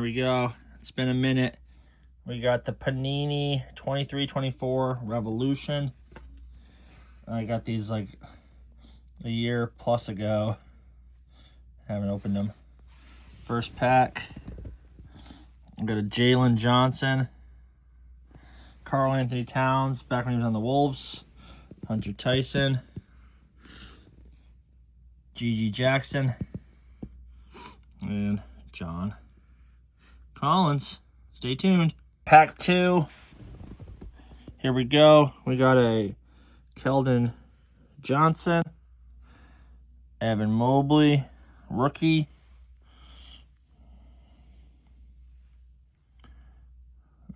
we go. It's been a minute. We got the Panini 23-24 Revolution. I got these like a year plus ago. Haven't opened them. First pack. I got a Jalen Johnson. Karl Anthony Towns, back when he was on the Wolves. Hunter Tyson. Gigi Jackson. And John Collins. Stay tuned. Pack 2. Here we go. We got a Keldon Johnson. Evan Mobley. Rookie.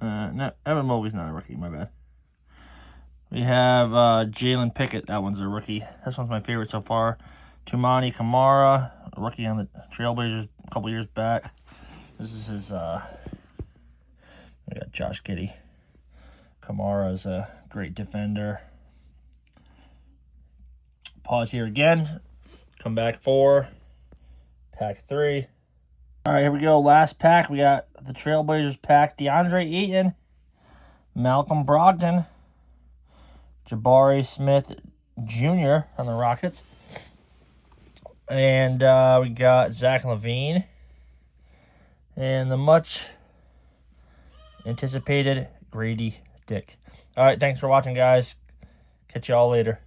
No, Evan Mobley's not a rookie, my bad. We have Jalen Pickett. That one's a rookie. This one's my favorite so far. Tumani Kamara, a rookie on the Trailblazers a couple years back. This is his, we got Josh Giddey. Kamara is a great defender. Pause here again. Come back for pack 3. All right, here we go. Last pack. We got the Trailblazers pack. DeAndre Ayton, Malcolm Brogdon, Jabari Smith Jr. on the Rockets. And we got Zach LaVine. And the much anticipated Grady Dick. All right, thanks for watching, guys. Catch y'all later.